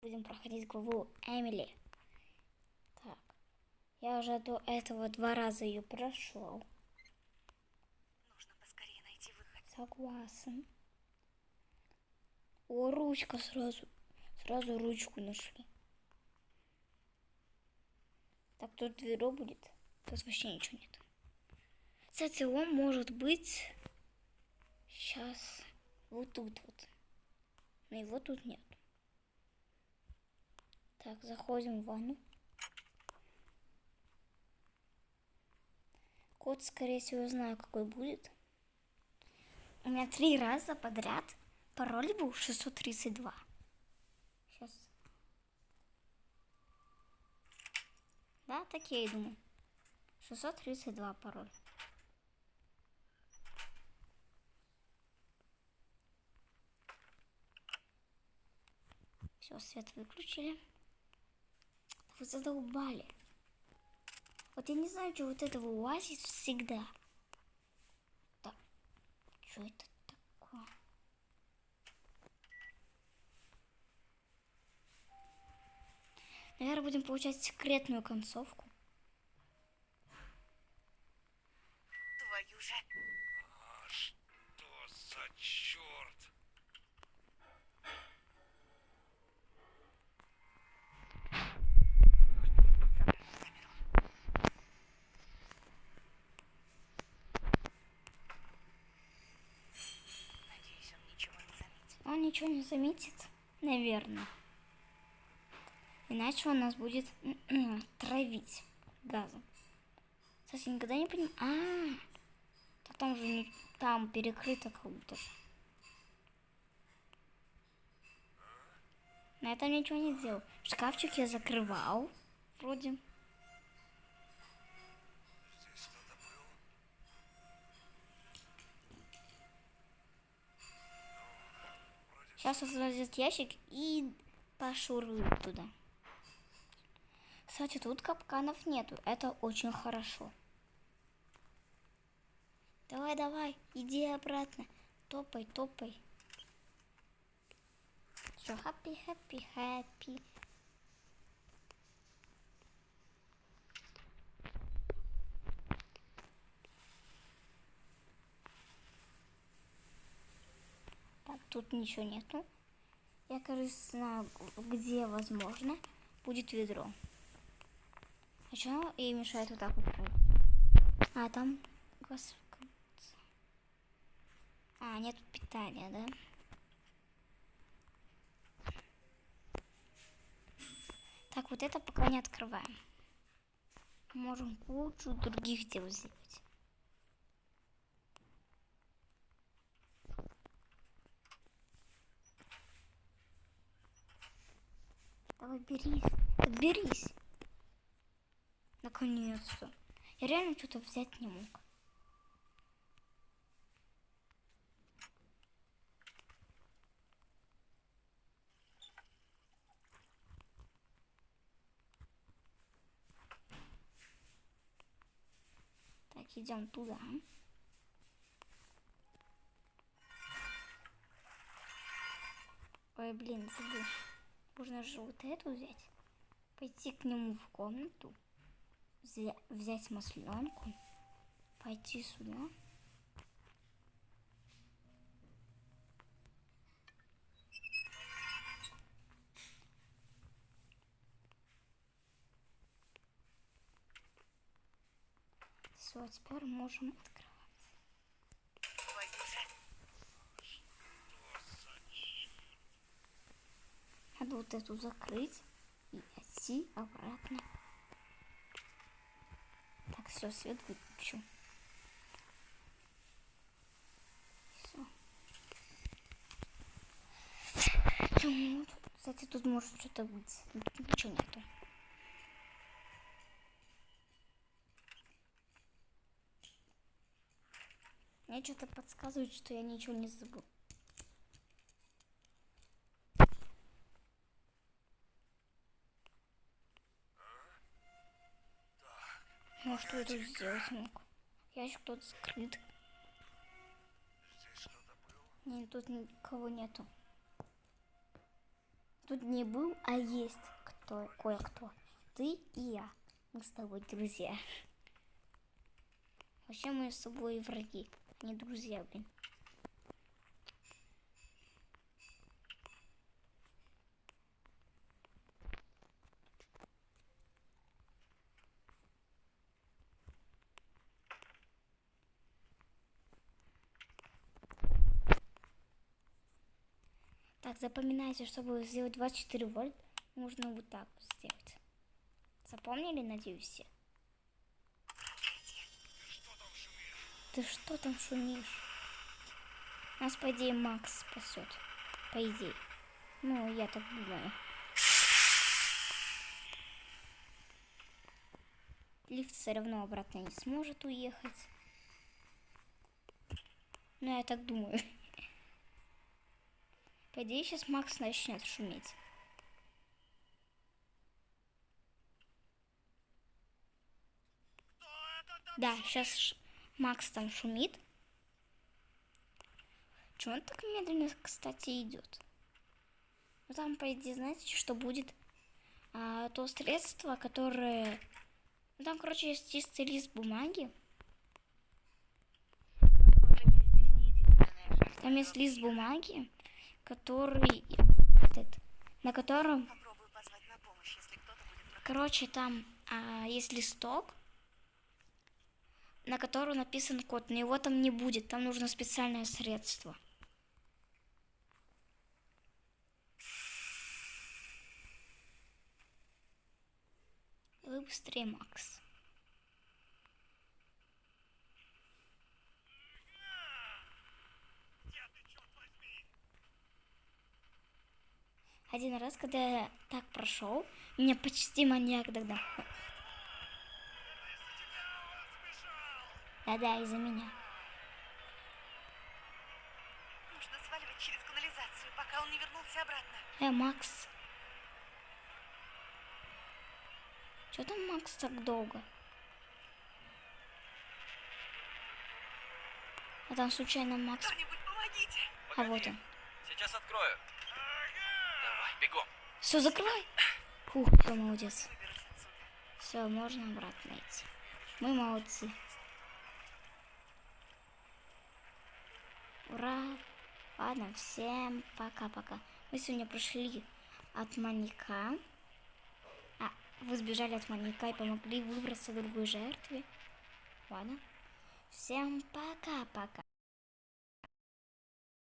Будем проходить главу Эмили. Так, я уже до этого 2 раза ее прошел. Нужно поскорее найти выход. Согласен. О, ручка сразу. Сразу ручку нашли. Так, тут ведро будет. Тут вообще ничего нет. Кстати, он может быть сейчас вот тут вот. Но его тут нет. Так, заходим в ванну. Код, скорее всего, знаю, какой будет. У меня 3 раза подряд пароль был 632. Сейчас. Да, так я и думаю. 632 пароль. Все, свет выключили. Вы задолбали. Вот я не знаю, что вот этого лазит всегда. Так, что это такое? Наверное, будем получать секретную концовку. Твою же. Что за черт? Надеюсь, он ничего не заметит. Он ничего не заметит, наверное. Иначе он нас будет травить газом. Кстати, никогда не понимаю. Так там же не... там перекрыто как будто. На этом ничего не сделал. Шкафчик я закрывал. Вроде. Здесь кто-то был? Вроде Сейчас возьмет ящик и пошурует туда. Кстати, тут капканов нету. Это очень хорошо. Давай, давай, иди обратно. Топай, топай. Все, happy, happy, happy. Так, тут ничего нету. Я, кажется, знаю, где, возможно, будет ведро. А что ей мешает вот так вот пройти? А, там газ... А, нет питания, да? Так, вот это пока не открываем. Можем кучу других дел сделать. Давай, берись. Берись. Наконец-то. Я реально что-то взять не мог. Так, идем туда. Ой, блин, забыл. Нужно же вот эту взять. Пойти к нему в комнату. Взять масленку. Пойти сюда. Все, теперь можем открывать. Твою же. Надо вот эту закрыть и идти обратно. Так, все, свет выключу. Все. Кстати, тут может что-то быть. Ничего нету. Мне что-то подсказывает, что я ничего не забыл. Ну, что я тут сделать мог? Ящик тут скрыт. здесь кто-то был? Нет, тут никого нету. тут не был, а есть кое-кто. Ты и я. Мы с тобой друзья. Вообще мы с тобой враги, а не друзья, блин. Так, запоминайте, чтобы сделать 24 вольт, нужно вот так вот сделать. Запомнили, надеюсь, все? Ты что там шумишь? Нас, по идее, Макс спасет. По идее. Ну, я так думаю. Лифт все равно обратно не сможет уехать. Ну, я так думаю. По идее, сейчас Макс начнет шуметь. Да, сейчас Макс там шумит. Чего он так медленно, кстати, идет? Ну, там, по идее, знаете, что будет? То средство, которое... Ну, там, короче, есть чистый лист бумаги. Похоже, я здесь не единственная жертва. Там есть лист бумаги, который... на котором... Попробую позвать на помощь, если кто-то будет проходить. Короче, там есть листок, на котором написан код, но его там не будет, там нужно специальное средство. Вы быстрее, Макс. Один раз, когда я так прошел, меня почти маньяк догнал. Да-да, из-за меня. Нужно сваливать через канализацию, пока он не вернулся обратно. Макс. Чё там Макс так долго? А там случайно Макс... Кто-нибудь помогите! А вот он. Сейчас открою. Давай, бегом. Все, закрывай. Фух, все, молодец. Выберусь отсюда. Все, можно обратно идти. Мы молодцы. Ура! Ладно, всем пока-пока. Мы сегодня прошли от маньяка. Вы сбежали от маньяка и помогли выбраться другой жертве. Ладно. Всем пока-пока.